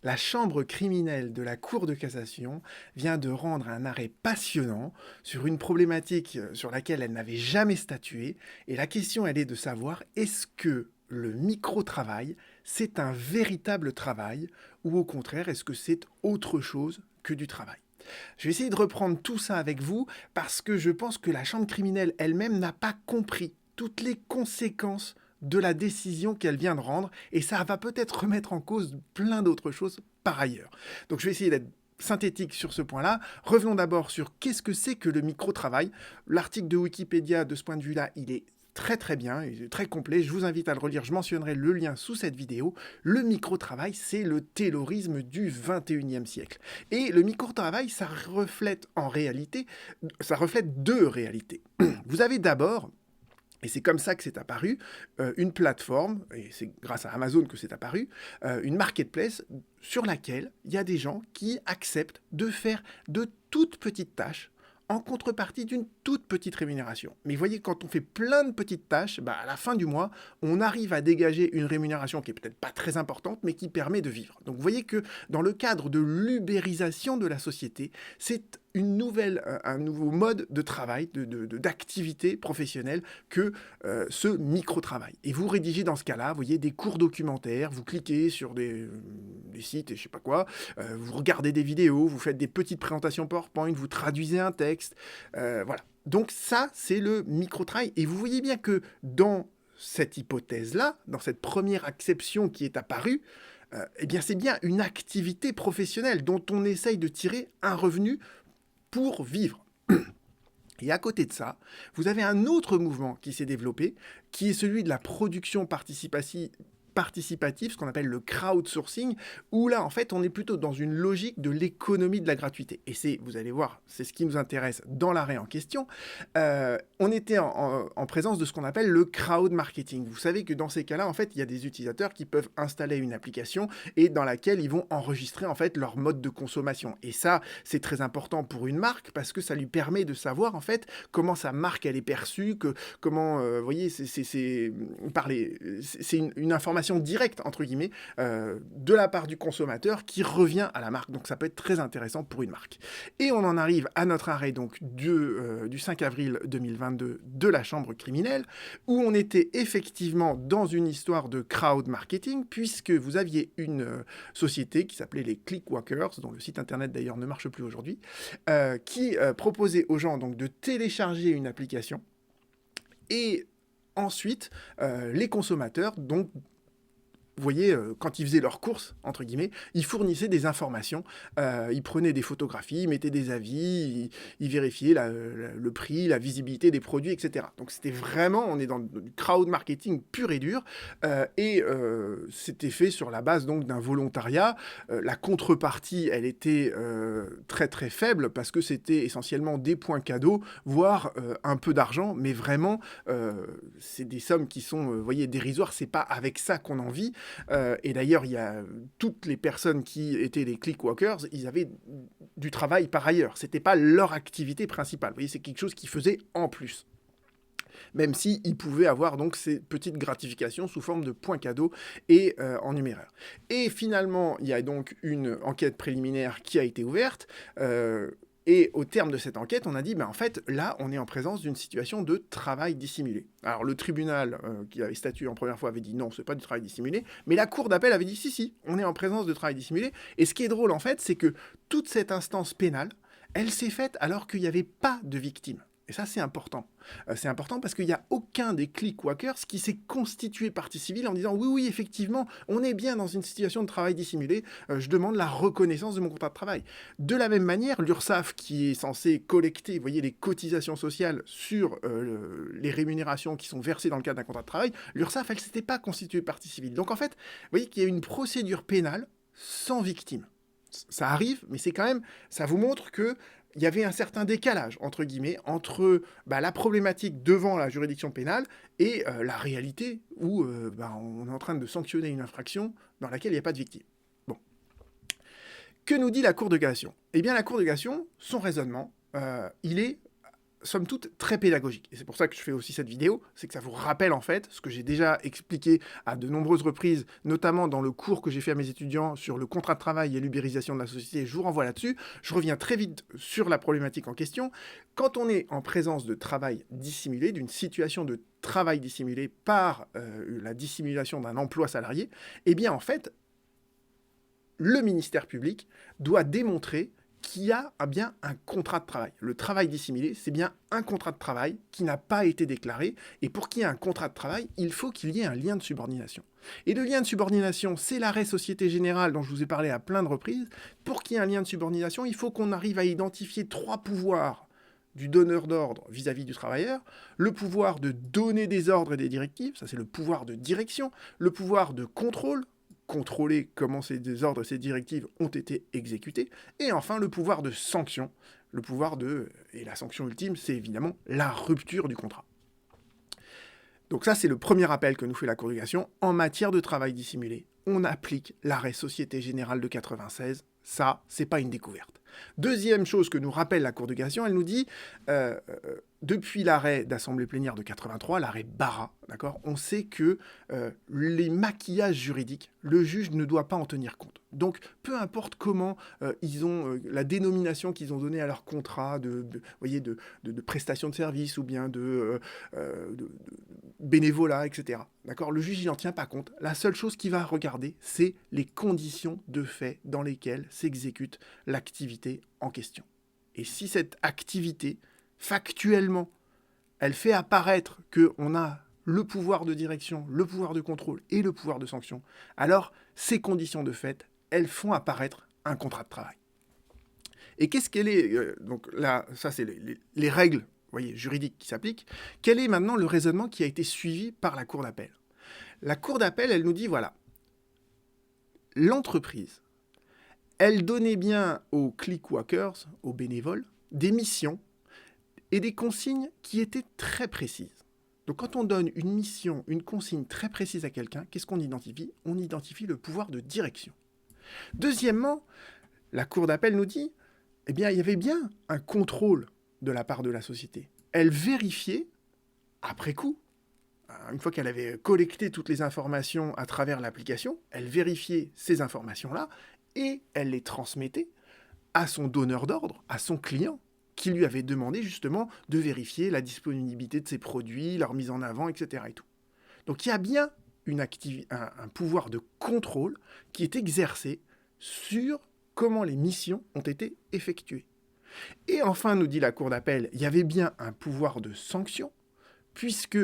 La chambre criminelle de la Cour de cassation vient de rendre un arrêt passionnant sur une problématique sur laquelle elle n'avait jamais statué. Et la question, elle est de savoir, est-ce que le micro-travail, c'est un véritable travail ou au contraire, est-ce que c'est autre chose que du travail? Je vais essayer de reprendre tout ça avec vous parce que je pense que la chambre criminelle elle-même n'a pas compris toutes les conséquences de la décision qu'elle vient de rendre et ça va peut-être remettre en cause plein d'autres choses par ailleurs. Donc je vais essayer d'être synthétique sur ce point-là. Revenons d'abord sur qu'est-ce que c'est que le micro-travail. L'article de Wikipédia de ce point de vue-là, il est très très bien, il est très complet, je vous invite à le relire, je mentionnerai le lien sous cette vidéo. Le micro-travail, c'est le taylorisme du 21e siècle. Et le micro-travail, ça reflète en réalité, ça reflète deux réalités. Vous avez d'abord, et c'est comme ça que c'est apparu, une plateforme, et c'est grâce à Amazon que c'est apparu, une marketplace sur laquelle il y a des gens qui acceptent de faire de toutes petites tâches en contrepartie d'une toute petite rémunération. Mais vous voyez, quand on fait plein de petites tâches, à la fin du mois, on arrive à dégager une rémunération qui est peut-être pas très importante, mais qui permet de vivre. Donc vous voyez que dans le cadre de l'ubérisation de la société, c'est un nouveau mode de travail, d'activité professionnelle que ce micro-travail. Et vous rédigez dans ce cas-là, vous voyez, des cours documentaires, vous cliquez sur des sites et je sais pas quoi, vous regardez des vidéos, vous faites des petites présentations PowerPoint, vous traduisez un texte, voilà. Donc ça, c'est le micro-travail. Et vous voyez bien que dans cette hypothèse-là, dans cette première acception qui est apparue, eh bien c'est bien une activité professionnelle dont on essaye de tirer un revenu pour vivre. Et à côté de ça, vous avez un autre mouvement qui s'est développé, qui est celui de la production participative, ce qu'on appelle le crowdsourcing, où là, en fait, on est plutôt dans une logique de l'économie de la gratuité. Et c'est, vous allez voir, c'est ce qui nous intéresse dans l'arrêt en question. On était en présence de ce qu'on appelle le crowd marketing. Vous savez que dans ces cas-là, en fait, il y a des utilisateurs qui peuvent installer une application et dans laquelle ils vont enregistrer, en fait, leur mode de consommation. Et ça, c'est très important pour une marque parce que ça lui permet de savoir, en fait, comment sa marque, elle est perçue, comment, vous voyez, c'est une information directe, entre guillemets, de la part du consommateur qui revient à la marque. Donc ça peut être très intéressant pour une marque. Et on en arrive à notre arrêt donc, du 5 avril 2022 de la Chambre criminelle, où on était effectivement dans une histoire de crowd marketing, puisque vous aviez une société qui s'appelait les Clickwalkers, dont le site internet d'ailleurs ne marche plus aujourd'hui, qui proposait aux gens donc, de télécharger une application et ensuite les consommateurs donc vous voyez, quand ils faisaient leurs courses, entre guillemets, ils fournissaient des informations, ils prenaient des photographies, ils mettaient des avis, ils vérifiaient le prix, la visibilité des produits, etc. Donc c'était vraiment, on est dans du crowd marketing pur et dur, et c'était fait sur la base donc d'un volontariat. La contrepartie, elle était très très faible parce que c'était essentiellement des points cadeaux, voire un peu d'argent, mais vraiment, c'est des sommes qui sont, vous voyez, dérisoires, c'est pas avec ça qu'on en vit. Et d'ailleurs, il y a toutes les personnes qui étaient les Clickwalkers, ils avaient du travail par ailleurs. C'était pas leur activité principale. Vous voyez, c'est quelque chose qu'ils faisaient en plus. Même s'ils pouvaient avoir donc ces petites gratifications sous forme de points cadeaux et en numéraire. Et finalement, il y a donc une enquête préliminaire qui a été ouverte. Et au terme de cette enquête, on a dit, en fait, là, on est en présence d'une situation de travail dissimulé. Alors, le tribunal qui avait statué en première fois avait dit non, c'est pas du travail dissimulé, mais la cour d'appel avait dit si, on est en présence de travail dissimulé. Et ce qui est drôle, en fait, c'est que toute cette instance pénale, elle s'est faite alors qu'il n'y avait pas de victime. Et ça, c'est important. C'est important parce qu'il n'y a aucun des Clickwalkers qui s'est constitué partie civile en disant oui, effectivement, on est bien dans une situation de travail dissimulé, je demande la reconnaissance de mon contrat de travail. De la même manière, l'URSSAF, qui est censé collecter, vous voyez, les cotisations sociales sur les rémunérations qui sont versées dans le cadre d'un contrat de travail, l'URSSAF, elle ne s'était pas constituée partie civile. Donc en fait, vous voyez qu'il y a une procédure pénale sans victime. Ça arrive, mais c'est quand même, ça vous montre que il y avait un certain décalage, entre guillemets, entre la problématique devant la juridiction pénale et la réalité où on est en train de sanctionner une infraction dans laquelle il n'y a pas de victime. Bon. Que nous dit la Cour de cassation ? Eh bien, la Cour de cassation, son raisonnement, il est somme toute, très pédagogique. Et c'est pour ça que je fais aussi cette vidéo, c'est que ça vous rappelle en fait ce que j'ai déjà expliqué à de nombreuses reprises, notamment dans le cours que j'ai fait à mes étudiants sur le contrat de travail et l'ubérisation de la société. Je vous renvoie là-dessus. Je reviens très vite sur la problématique en question. Quand on est en présence de travail dissimulé, d'une situation de travail dissimulé par la dissimulation d'un emploi salarié, eh bien en fait, le ministère public doit démontrer qu'il y a bien un contrat de travail. Le travail dissimulé, c'est bien un contrat de travail qui n'a pas été déclaré. Et pour qu'il y ait un contrat de travail, il faut qu'il y ait un lien de subordination. Et le lien de subordination, c'est l'arrêt Société Générale dont je vous ai parlé à plein de reprises. Pour qu'il y ait un lien de subordination, il faut qu'on arrive à identifier 3 pouvoirs du donneur d'ordre vis-à-vis du travailleur, le pouvoir de donner des ordres et des directives, ça c'est le pouvoir de direction, le pouvoir de contrôle, contrôler comment ces ordres et ces directives ont été exécutés, et enfin le pouvoir de sanction, et la sanction ultime, c'est évidemment la rupture du contrat. Donc ça, c'est le premier appel que nous fait la Cour de cassation. En matière de travail dissimulé, on applique l'arrêt Société Générale de 96. Ça, c'est pas une découverte. Deuxième chose que nous rappelle la Cour de cassation, elle nous dit, depuis l'arrêt d'Assemblée plénière de 83, l'arrêt Barra, d'accord, on sait que les maquillages juridiques, le juge ne doit pas en tenir compte. Donc, peu importe comment ils ont la dénomination qu'ils ont donnée à leur contrat de prestation de service ou bien de bénévolat, etc. D'accord, le juge, il n'en tient pas compte. La seule chose qu'il va regarder, c'est les conditions de fait dans lesquelles s'exécute l'activité en question. Et si cette activité, factuellement, elle fait apparaître qu'on a le pouvoir de direction, le pouvoir de contrôle et le pouvoir de sanction, alors ces conditions de fait, elles font apparaître un contrat de travail. Et qu'est-ce qu'elle est donc là, ça c'est les règles juridiques qui s'appliquent. Quel est maintenant le raisonnement qui a été suivi par la Cour d'appel ? La Cour d'appel, elle nous dit, voilà, l'entreprise, elle donnait bien aux click-workers, aux bénévoles, des missions et des consignes qui étaient très précises. Donc quand on donne une mission, une consigne très précise à quelqu'un, qu'est-ce qu'on identifie ? On identifie le pouvoir de direction. Deuxièmement, la Cour d'appel nous dit, eh bien, il y avait bien un contrôle de la part de la société. Elle vérifiait, après coup, une fois qu'elle avait collecté toutes les informations à travers l'application, elle vérifiait ces informations-là et elle les transmettait à son donneur d'ordre, à son client, qui lui avait demandé justement de vérifier la disponibilité de ses produits, leur mise en avant, etc. et tout. Donc il y a bien un pouvoir de contrôle qui est exercé sur comment les missions ont été effectuées. Et enfin, nous dit la Cour d'appel, il y avait bien un pouvoir de sanction, puisque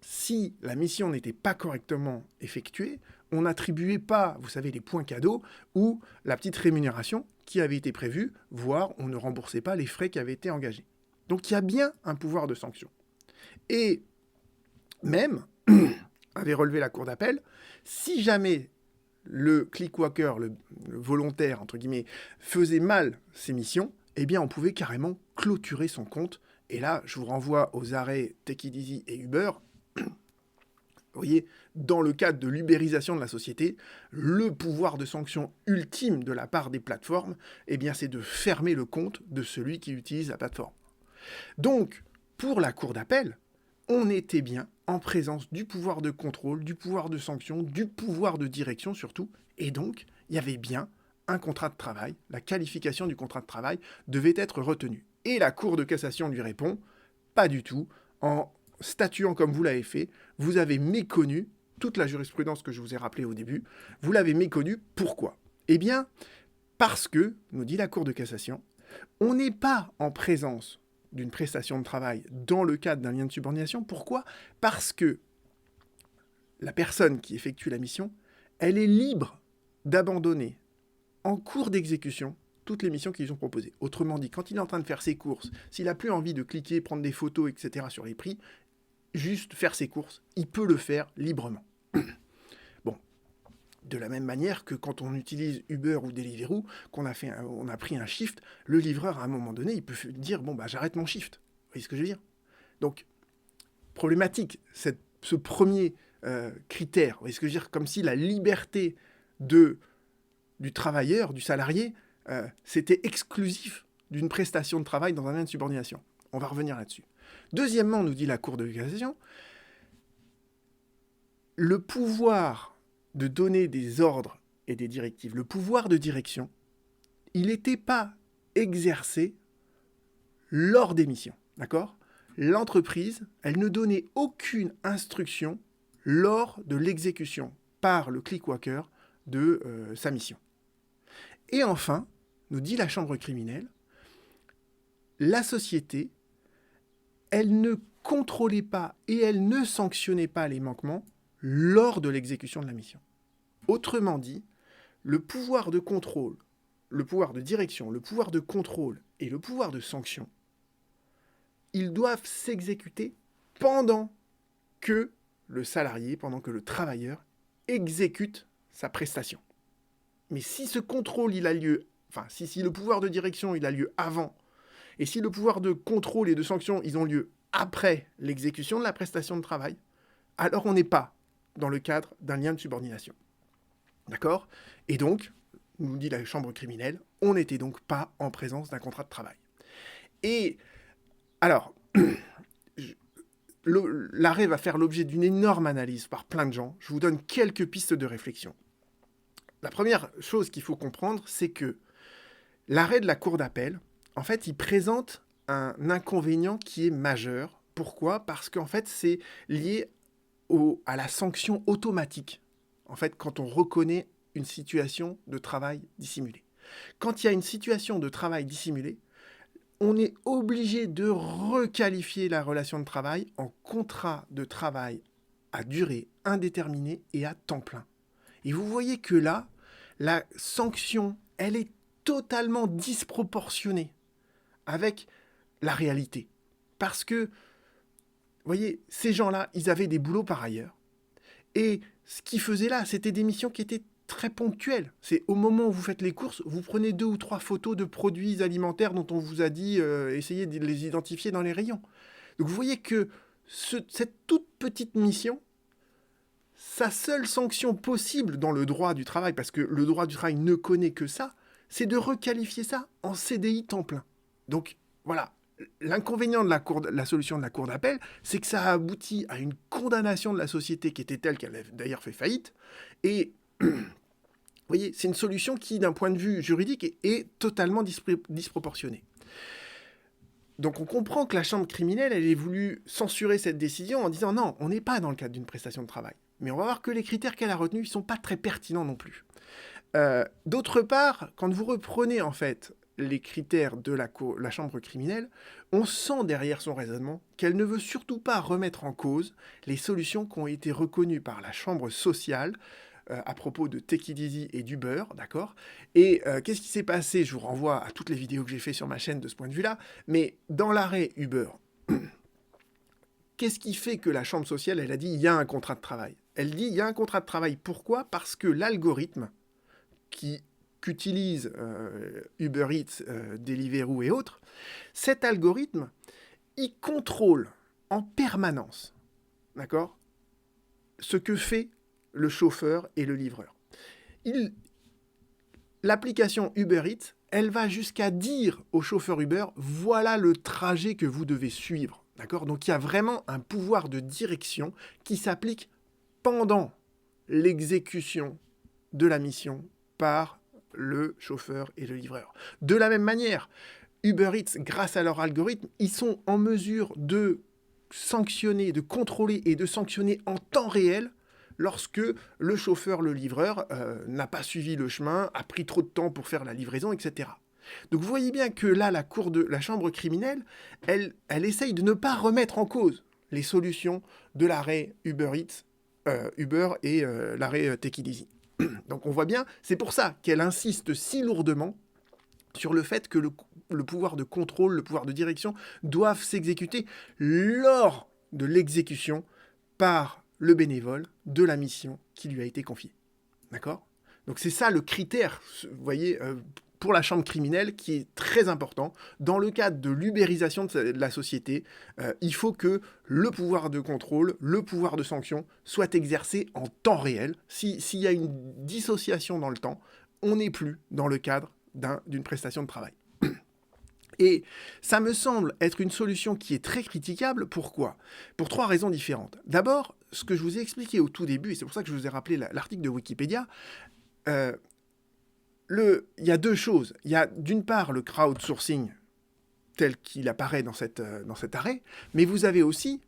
si la mission n'était pas correctement effectuée, on n'attribuait pas, vous savez, les points cadeaux ou la petite rémunération qui avait été prévue, voire on ne remboursait pas les frais qui avaient été engagés. Donc il y a bien un pouvoir de sanction. Et même, avait relevé la Cour d'appel, si jamais le click-worker, le volontaire, entre guillemets, faisait mal ses missions, eh bien on pouvait carrément clôturer son compte. Et là, je vous renvoie aux arrêts Take It Easy et Uber. Vous voyez, dans le cadre de l'ubérisation de la société, le pouvoir de sanction ultime de la part des plateformes, eh bien, c'est de fermer le compte de celui qui utilise la plateforme. Donc, pour la Cour d'appel, on était bien en présence du pouvoir de contrôle, du pouvoir de sanction, du pouvoir de direction surtout, et donc, il y avait bien un contrat de travail, la qualification du contrat de travail devait être retenue. Et la Cour de cassation lui répond, pas du tout, en statuant comme vous l'avez fait, vous avez méconnu toute la jurisprudence que je vous ai rappelée au début, vous l'avez méconnue, pourquoi ? Eh bien, parce que, nous dit la Cour de cassation, on n'est pas en présence d'une prestation de travail dans le cadre d'un lien de subordination. Pourquoi ? Parce que la personne qui effectue la mission, elle est libre d'abandonner en cours d'exécution toutes les missions qu'ils ont proposées. Autrement dit, quand il est en train de faire ses courses, s'il n'a plus envie de cliquer, prendre des photos, etc. sur les prix, juste faire ses courses, il peut le faire librement. Bon, de la même manière que quand on utilise Uber ou Deliveroo, on a pris un shift, le livreur, à un moment donné, il peut dire, bon, bah, j'arrête mon shift. Vous voyez ce que je veux dire ? Donc, problématique, ce premier critère, vous voyez ce que je veux dire ? Comme si la liberté du travailleur, du salarié, c'était exclusif d'une prestation de travail dans un lien de subordination. On va revenir là-dessus. Deuxièmement, nous dit la Cour de cassation, le pouvoir de donner des ordres et des directives, le pouvoir de direction, il n'était pas exercé lors des missions, d'accord ? L'entreprise, elle ne donnait aucune instruction lors de l'exécution par le clickworker de sa mission. Et enfin, nous dit la chambre criminelle, la société, elle ne contrôlait pas et elle ne sanctionnait pas les manquements lors de l'exécution de la mission. Autrement dit, le pouvoir de contrôle, le pouvoir de direction, le pouvoir de contrôle et le pouvoir de sanction, ils doivent s'exécuter pendant que le salarié, pendant que le travailleur exécute sa prestation. Mais si ce contrôle, il a lieu, enfin, si le pouvoir de direction, il a lieu avant, et si le pouvoir de contrôle et de sanction, ils ont lieu après l'exécution de la prestation de travail, alors on n'est pas dans le cadre d'un lien de subordination. D'accord ? Et donc, nous dit la chambre criminelle, on n'était donc pas en présence d'un contrat de travail. Et alors, l'arrêt va faire l'objet d'une énorme analyse par plein de gens. Je vous donne quelques pistes de réflexion. La première chose qu'il faut comprendre, c'est que l'arrêt de la cour d'appel, en fait, il présente un inconvénient qui est majeur. Pourquoi ? Parce qu'en fait, c'est lié à la sanction automatique. En fait, quand on reconnaît une situation de travail dissimulé. Quand il y a une situation de travail dissimulé, on est obligé de requalifier la relation de travail en contrat de travail à durée indéterminée et à temps plein. Et vous voyez que là, la sanction, elle est totalement disproportionnée avec la réalité. Parce que, vous voyez, ces gens-là, ils avaient des boulots par ailleurs. Et ce qu'ils faisaient là, c'était des missions qui étaient très ponctuelles. C'est au moment où vous faites les courses, vous prenez 2 ou 3 photos de produits alimentaires dont on vous a dit essayez de les identifier dans les rayons. Donc vous voyez que cette toute petite mission, sa seule sanction possible dans le droit du travail, parce que le droit du travail ne connaît que ça, c'est de requalifier ça en CDI temps plein. Donc voilà, l'inconvénient de la solution de la cour d'appel, c'est que ça a abouti à une condamnation de la société qui était telle qu'elle a d'ailleurs fait faillite. Et vous voyez, c'est une solution qui, d'un point de vue juridique, est totalement disproportionnée. Donc on comprend que la chambre criminelle, elle ait voulu censurer cette décision en disant non, on n'est pas dans le cadre d'une prestation de travail. Mais on va voir que les critères qu'elle a retenus, ils ne sont pas très pertinents non plus. D'autre part, quand vous reprenez en fait les critères de la chambre criminelle, on sent derrière son raisonnement qu'elle ne veut surtout pas remettre en cause les solutions qui ont été reconnues par la chambre sociale à propos de Take It Easy et d'Uber, d'accord ? Et qu'est-ce qui s'est passé ? Je vous renvoie à toutes les vidéos que j'ai fait sur ma chaîne de ce point de vue-là, mais dans l'arrêt Uber, qu'est-ce qui fait que la chambre sociale, elle a dit il y a un contrat de travail ? Elle dit il y a un contrat de travail. Pourquoi ? Parce que l'algorithme qu'utilise Uber Eats, Deliveroo et autres, cet algorithme, il contrôle en permanence, d'accord, ce que fait le chauffeur et le livreur. L'application Uber Eats, elle va jusqu'à dire au chauffeur Uber, voilà le trajet que vous devez suivre, d'accord ? Donc il y a vraiment un pouvoir de direction qui s'applique pendant l'exécution de la mission par le chauffeur et le livreur. De la même manière, Uber Eats, grâce à leur algorithme, ils sont en mesure de sanctionner, de contrôler et de sanctionner en temps réel lorsque le chauffeur, le livreur, n'a pas suivi le chemin, a pris trop de temps pour faire la livraison, etc. Donc vous voyez bien que là, la chambre criminelle, elle essaye de ne pas remettre en cause les solutions de l'arrêt Uber Eats, Uber et l'arrêt Take It Easy. Donc on voit bien, c'est pour ça qu'elle insiste si lourdement sur le fait que le pouvoir de contrôle, le pouvoir de direction doivent s'exécuter lors de l'exécution par le bénévole de la mission qui lui a été confiée. D'accord ? Donc c'est ça le critère, vous voyez, pour la chambre criminelle qui est très important. Dans le cadre de l'ubérisation de la société, il faut que le pouvoir de contrôle, le pouvoir de sanction soit exercé en temps réel. S'il y a une dissociation dans le temps, on n'est plus dans le cadre d'une prestation de travail. Et ça me semble être une solution qui est très critiquable. Pourquoi? Pour 3 raisons différentes. D'abord, ce que je vous ai expliqué au tout début, et c'est pour ça que je vous ai rappelé l'article de Wikipédia, euh, il y a 2 choses. Il y a d'une part le crowdsourcing tel qu'il apparaît dans cet arrêt, mais vous avez aussi,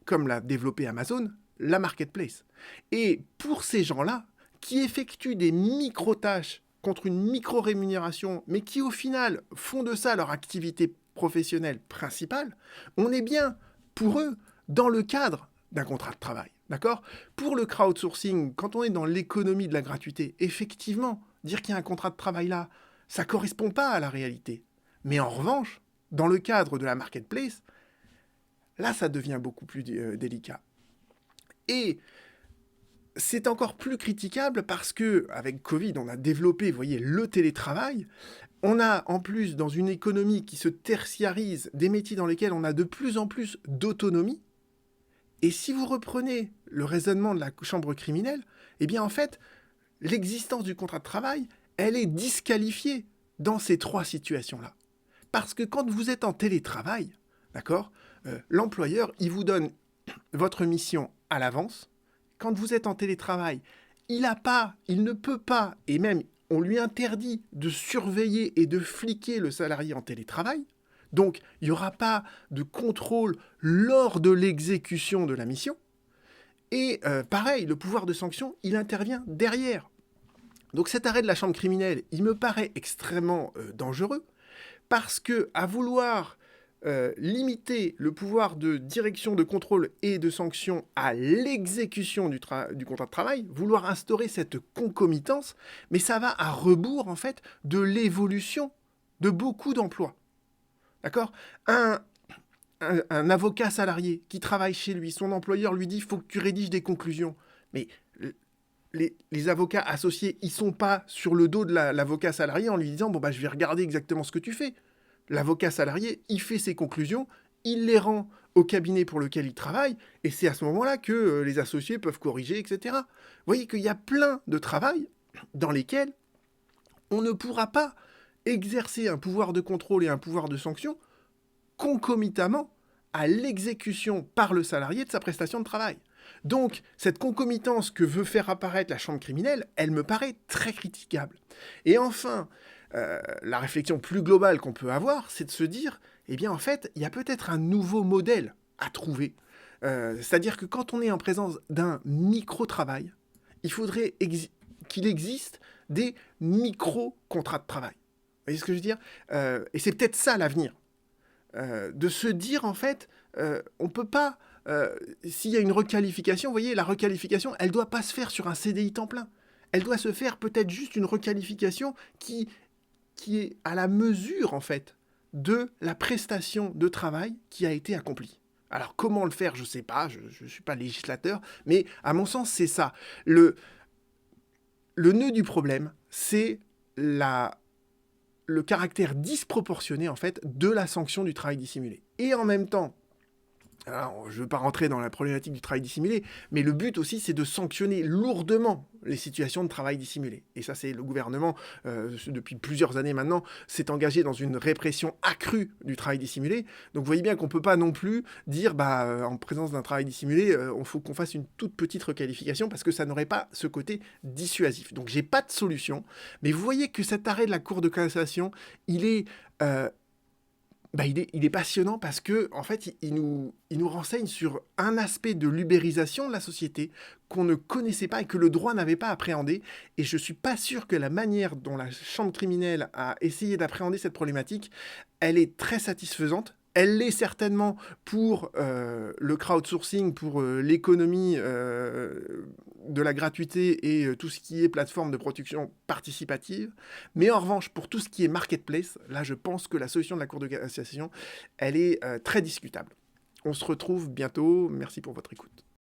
comme l'a développé Amazon, la marketplace. Et pour ces gens-là, qui effectuent des micro-tâches contre une micro-rémunération, mais qui au final font de ça leur activité professionnelle principale, on est bien, pour eux, dans le cadre d'un contrat de travail. D'accord? Pour le crowdsourcing, quand on est dans l'économie de la gratuité, effectivement, dire qu'il y a un contrat de travail là, ça ne correspond pas à la réalité. Mais en revanche, dans le cadre de la marketplace, là, ça devient beaucoup plus délicat. Et c'est encore plus critiquable parce que, avec Covid, on a développé, vous voyez, le télétravail. On a, en plus, dans une économie qui se tertiarise, des métiers dans lesquels on a de plus en plus d'autonomie. Et si vous reprenez le raisonnement de la chambre criminelle, eh bien, en fait, l'existence du contrat de travail, elle est disqualifiée dans ces 3 situations-là. Parce que quand vous êtes en télétravail, d'accord, l'employeur, il vous donne votre mission à l'avance. Quand vous êtes en télétravail, il ne peut pas, et même on lui interdit de surveiller et de fliquer le salarié en télétravail. Donc, il n'y aura pas de contrôle lors de l'exécution de la mission. Et pareil, le pouvoir de sanction, il intervient derrière. Donc cet arrêt de la chambre criminelle, il me paraît extrêmement dangereux, parce que à vouloir limiter le pouvoir de direction, de contrôle et de sanction à l'exécution du contrat de travail, vouloir instaurer cette concomitance, mais ça va à rebours, en fait, de l'évolution de beaucoup d'emplois. D'accord ? Un avocat salarié qui travaille chez lui, son employeur lui dit « il faut que tu rédiges des conclusions ». Mais les avocats associés, ils ne sont pas sur le dos de l'avocat salarié en lui disant « bon, bah, je vais regarder exactement ce que tu fais ». L'avocat salarié, il fait ses conclusions, il les rend au cabinet pour lequel il travaille, et c'est à ce moment-là que les associés peuvent corriger, etc. Vous voyez qu'il y a plein de travail dans lesquels on ne pourra pas exercer un pouvoir de contrôle et un pouvoir de sanction concomitamment à l'exécution par le salarié de sa prestation de travail. Donc, cette concomitance que veut faire apparaître la chambre criminelle, elle me paraît très critiquable. Et enfin, la réflexion plus globale qu'on peut avoir, c'est de se dire, eh bien en fait, il y a peut-être un nouveau modèle à trouver. C'est-à-dire que quand on est en présence d'un micro-travail, il faudrait qu'il existe des micro-contrats de travail. Vous voyez ce que je veux dire ? Et c'est peut-être ça l'avenir. De se dire, en fait, on ne peut pas... s'il y a une requalification, vous voyez, la requalification, elle ne doit pas se faire sur un CDI temps plein. Elle doit se faire peut-être juste une requalification qui est à la mesure, en fait, de la prestation de travail qui a été accomplie. Alors, comment le faire, je ne sais pas, je ne suis pas législateur, mais à mon sens, c'est ça. Le nœud du problème, c'est le caractère disproportionné, en fait, de la sanction du travail dissimulé. Et en même temps, alors, je ne veux pas rentrer dans la problématique du travail dissimulé, mais le but aussi, c'est de sanctionner lourdement les situations de travail dissimulé. Et ça, c'est le gouvernement, depuis plusieurs années maintenant, s'est engagé dans une répression accrue du travail dissimulé. Donc, vous voyez bien qu'on ne peut pas non plus dire, en présence d'un travail dissimulé, il faut qu'on fasse une toute petite requalification parce que ça n'aurait pas ce côté dissuasif. Donc, j'ai pas de solution. Mais vous voyez que cet arrêt de la Cour de cassation, il est passionnant parce que en fait, il nous renseigne sur un aspect de l'ubérisation de la société qu'on ne connaissait pas et que le droit n'avait pas appréhendé. Et je ne suis pas sûr que la manière dont la chambre criminelle a essayé d'appréhender cette problématique, elle est très satisfaisante. Elle l'est certainement pour le crowdsourcing, pour l'économie de la gratuité et tout ce qui est plateforme de production participative. Mais en revanche, pour tout ce qui est marketplace, là, je pense que la solution de la Cour de cassation, elle est très discutable. On se retrouve bientôt. Merci pour votre écoute.